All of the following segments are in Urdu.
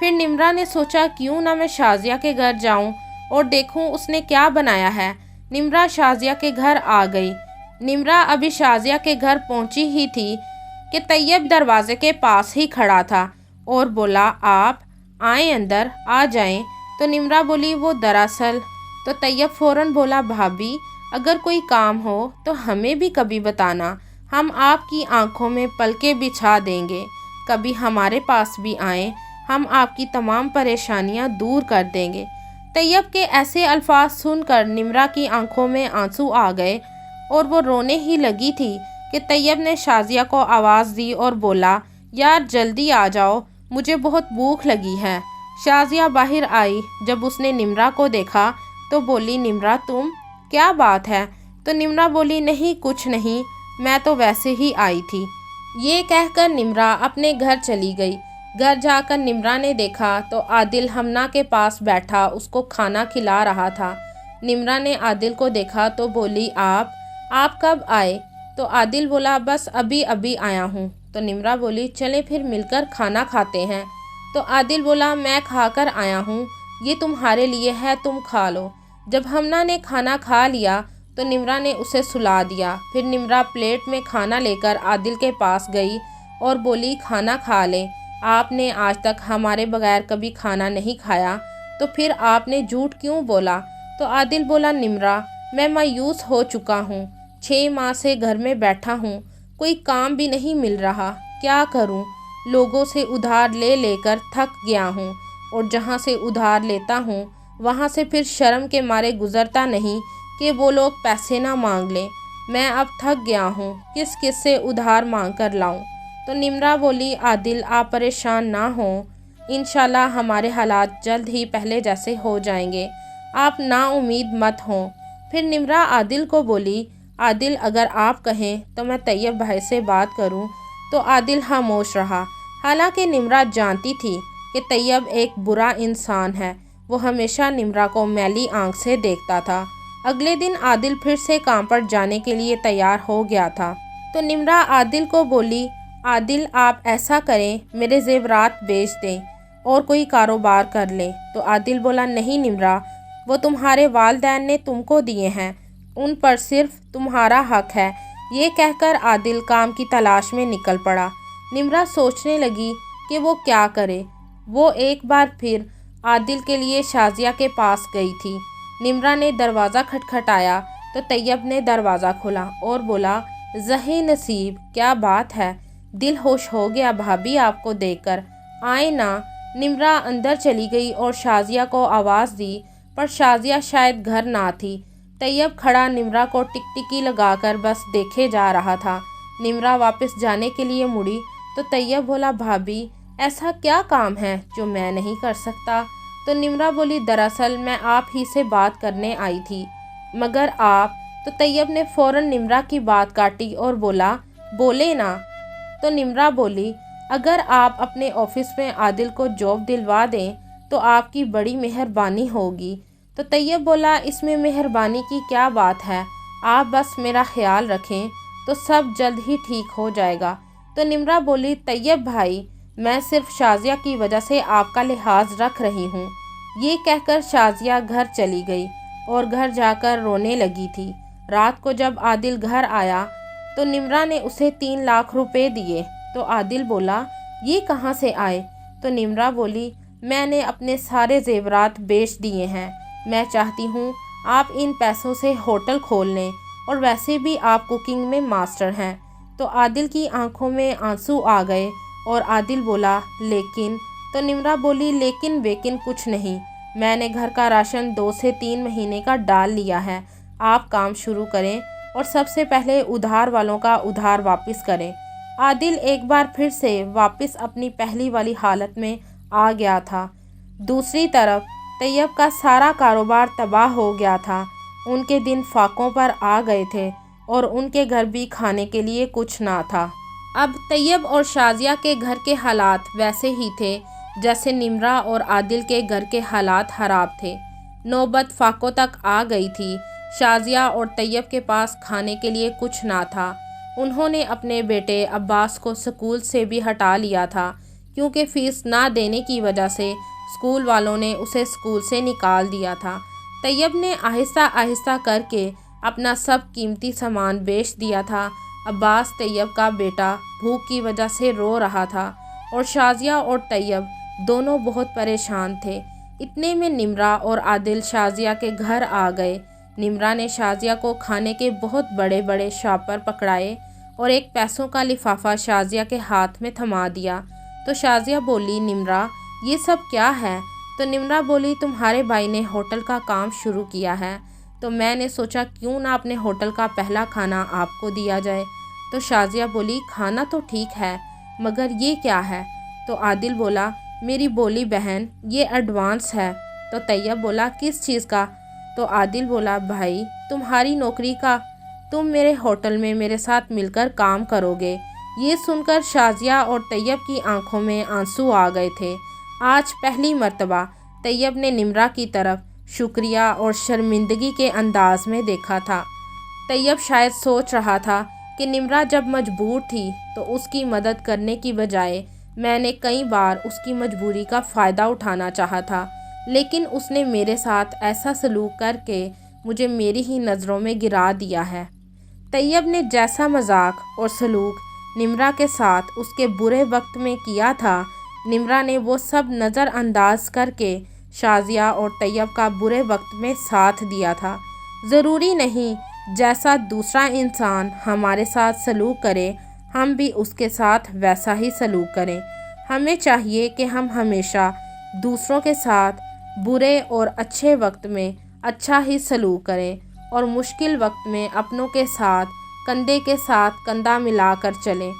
پھر نمرا نے سوچا کیوں نہ میں شازیہ کے گھر جاؤں اور دیکھوں اس نے کیا بنایا ہے۔ نمرا شازیہ کے گھر آ گئی۔ نمرا ابھی شازیہ کے گھر پہنچی ہی تھی کہ طیب دروازے کے پاس ہی کھڑا تھا اور بولا آپ آئیں اندر آ جائیں۔ تو نمرا بولی وہ دراصل، تو طیب فوراً بولا بھابھی اگر کوئی کام ہو تو ہمیں بھی کبھی بتانا، ہم آپ کی آنکھوں میں پلکیں بچھا دیں گے، کبھی ہمارے پاس بھی آئیں، ہم آپ کی تمام پریشانیاں دور کر دیں گے۔ طیب کے ایسے الفاظ سن کر نمرا کی آنکھوں میں آنسو آ گئے اور وہ رونے ہی لگی تھی کہ طیب نے شازیہ کو آواز دی اور بولا یار جلدی آ جاؤ، مجھے بہت بھوک لگی ہے۔ شازیہ باہر آئی، جب اس نے نمرا کو دیکھا تو بولی نمرا تم، کیا بات ہے؟ تو نمرا بولی نہیں کچھ نہیں، میں تو ویسے ہی آئی تھی۔ یہ کہہ کر نمرا اپنے گھر چلی گئی۔ گھر جا کر نمرا نے دیکھا تو عادل ہمنا کے پاس بیٹھا اس کو کھانا کھلا رہا تھا۔ نمرا نے عادل کو دیکھا تو بولی آپ کب آئے؟ تو عادل بولا بس ابھی آیا ہوں۔ تو نمرا بولی چلیں پھر مل کر کھانا کھاتے ہیں۔ تو عادل بولا میں کھا کر آیا ہوں، یہ تمہارے لیے ہے تم کھا لو۔ جب ہمنا نے کھانا کھا لیا تو نمرا نے اسے سلا دیا۔ پھر نمرا پلیٹ میں کھانا لے کر عادل کے پاس گئی اور بولی کھانا کھا لیں، آپ نے آج تک ہمارے بغیر کبھی کھانا نہیں کھایا، تو پھر آپ نے جھوٹ کیوں بولا؟ تو عادل بولا نمرا میں مایوس ہو چکا ہوں، 6 ماہ سے گھر میں بیٹھا ہوں، کوئی کام بھی نہیں مل رہا، کیا کروں؟ لوگوں سے ادھار لے لے کر تھک گیا ہوں، اور جہاں سے ادھار لیتا ہوں وہاں سے پھر شرم کے مارے گزرتا نہیں کہ وہ لوگ پیسے نہ مانگ لیں۔ میں اب تھک گیا ہوں، کس سے ادھار مانگ کر لاؤں؟ تو نمرا بولی عادل آپ پریشان نہ ہوں، انشاءاللہ ہمارے حالات جلد ہی پہلے جیسے ہو جائیں گے، آپ نا امید مت ہوں۔ پھر نمرا عادل کو بولی عادل اگر آپ کہیں تو میں طیب بھائی سے بات کروں۔ تو عادل خاموش رہا۔ حالانکہ نمرا جانتی تھی کہ طیب ایک برا انسان ہے، وہ ہمیشہ نمرا کو میلی آنکھ سے دیکھتا تھا۔ اگلے دن عادل پھر سے کام پر جانے کے لیے تیار ہو گیا تھا۔ تو نمرا عادل کو بولی عادل آپ ایسا کریں میرے زیورات بیچ دیں اور کوئی کاروبار کر لیں۔ تو عادل بولا نہیں نمرا، وہ تمہارے والدین نے تم کو دیے ہیں، ان پر صرف تمہارا حق ہے۔ یہ کہہ کر عادل کام کی تلاش میں نکل پڑا۔ نمرا سوچنے لگی کہ وہ کیا کرے۔ وہ ایک بار پھر عادل کے لیے شازیہ کے پاس گئی تھی۔ نمرا نے دروازہ کھٹکھٹایا تو طیب نے دروازہ کھولا اور بولا زہی نصیب، کیا بات ہے؟ دل خوش ہو گیا بھابھی آپ کو دیکھ کر، آئیں نا۔ نمرا اندر چلی گئی اور شازیہ کو آواز دی، پر شازیہ شاید گھر نہ تھی۔ طیب کھڑا نمرا کو ٹکٹکی لگا کر بس دیکھے جا رہا تھا۔ نمرا واپس جانے کے لیے مڑی تو طیب بولا بھابھی ایسا کیا کام ہے جو میں نہیں کر سکتا؟ تو نمرا بولی دراصل میں آپ ہی سے بات کرنے آئی تھی، مگر آپ… تو طیب نے فوراً نمرا کی بات کاٹی اور بولا بولے نا۔ تو نمرا بولی اگر آپ اپنے آفس میں عادل کو جاب دلوا دیں تو آپ کی بڑی مہربانی ہوگی۔ تو طیب بولا اس میں مہربانی کی کیا بات ہے، آپ بس میرا خیال رکھیں تو سب جلد ہی ٹھیک ہو جائے گا۔ تو نمرا بولی طیب بھائی میں صرف شازیہ کی وجہ سے آپ کا لحاظ رکھ رہی ہوں۔ یہ کہہ کر شازیہ گھر چلی گئی اور گھر جا کر رونے لگی تھی۔ رات کو جب عادل گھر آیا تو نمرا نے اسے 3 لاکھ روپے دیے۔ تو عادل بولا یہ کہاں سے آئے؟ تو نمرا بولی میں نے اپنے سارے زیورات بیچ دیے ہیں، میں چاہتی ہوں آپ ان پیسوں سے ہوٹل کھول لیں، اور ویسے بھی آپ کوکنگ میں ماسٹر ہیں۔ تو عادل کی آنکھوں میں آنسو آ گئے اور عادل بولا لیکن… تو نمرا بولی لیکن بیکن کچھ نہیں، میں نے گھر کا راشن 2 سے 3 مہینے کا ڈال لیا ہے، آپ کام شروع کریں اور سب سے پہلے ادھار والوں کا ادھار واپس کریں۔ عادل ایک بار پھر سے واپس اپنی پہلی والی حالت میں آ گیا تھا۔ دوسری طرف طیب کا سارا کاروبار تباہ ہو گیا تھا، ان کے دن فاقوں پر آ گئے تھے اور ان کے گھر بھی کھانے کے لیے کچھ نہ تھا۔ اب طیب اور شازیہ کے گھر کے حالات ویسے ہی تھے جیسے نمرا اور عادل کے گھر کے حالات خراب تھے۔ نوبت فاقوں تک آ گئی تھی۔ شازیہ اور طیب کے پاس کھانے کے لیے کچھ نہ تھا۔ انہوں نے اپنے بیٹے عباس کو سکول سے بھی ہٹا لیا تھا کیونکہ فیس نہ دینے کی وجہ سے اسکول والوں نے اسے اسکول سے نکال دیا تھا۔ طیب نے آہستہ آہستہ کر کے اپنا سب قیمتی سامان بیچ دیا تھا۔ عباس طیب کا بیٹا بھوک کی وجہ سے رو رہا تھا اور شازیہ اور طیب دونوں بہت پریشان تھے۔ اتنے میں نمرہ اور عادل شازیہ کے گھر آ گئے۔ نمرہ نے شازیہ کو کھانے کے بہت بڑے بڑے شاپر پکڑائے اور ایک پیسوں کا لفافہ شازیہ کے ہاتھ میں تھما دیا۔ تو شازیہ بولی، نمرہ یہ سب کیا ہے؟ تو نمرہ بولی، تمہارے بھائی نے ہوٹل کا کام شروع کیا ہے تو میں نے سوچا کیوں نہ اپنے ہوٹل کا پہلا کھانا آپ کو دیا جائے۔ تو شازیہ بولی، کھانا تو ٹھیک ہے مگر یہ کیا ہے؟ تو عادل بولا، میری بولی بہن یہ ایڈوانس ہے۔ تو طیب بولا، کس چیز کا؟ تو عادل بولا، بھائی تمہاری نوکری کا، تم میرے ہوٹل میں میرے ساتھ مل کر کام کرو گے۔ یہ سن کر شازیہ اور طیب کی آنکھوں میں آنسو آ گئے تھے۔ آج پہلی مرتبہ طیب نے نمرہ کی طرف شکریہ اور شرمندگی کے انداز میں دیکھا تھا۔ طیب شاید سوچ رہا تھا کہ نمرہ جب مجبور تھی تو اس کی مدد کرنے کی بجائے میں نے کئی بار اس کی مجبوری کا فائدہ اٹھانا چاہا تھا، لیکن اس نے میرے ساتھ ایسا سلوک کر کے مجھے میری ہی نظروں میں گرا دیا ہے۔ طیب نے جیسا مذاق اور سلوک نمرہ کے ساتھ اس کے برے وقت میں کیا تھا، نمرہ نے وہ سب نظر انداز کر کے شازیہ اور طیب کا برے وقت میں ساتھ دیا تھا۔ ضروری نہیں جیسا دوسرا انسان ہمارے ساتھ سلوک کرے ہم بھی اس کے ساتھ ویسا ہی سلوک کریں۔ ہمیں چاہیے کہ ہم ہمیشہ دوسروں کے ساتھ برے اور اچھے وقت میں اچھا ہی سلوک کریں اور مشکل وقت میں اپنوں کے ساتھ کندھے کے ساتھ کندھا ملا کر چلیں،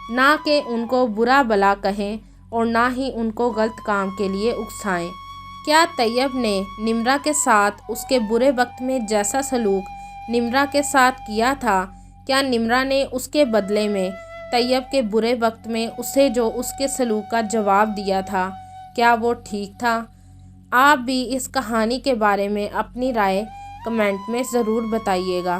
نہ کہ ان کو برا بھلا کہیں اور نہ ہی ان کو غلط کام کے لیے اکسائیں۔ کیا طیب نے نمرہ کے ساتھ اس کے برے وقت میں جیسا سلوک نمرہ کے ساتھ کیا تھا، کیا نمرہ نے اس کے بدلے میں طیب کے برے وقت میں اسے جو اس کے سلوک کا جواب دیا تھا، کیا وہ ٹھیک تھا؟ آپ بھی اس کہانی کے بارے میں اپنی رائے کمنٹ میں ضرور بتائیے گا۔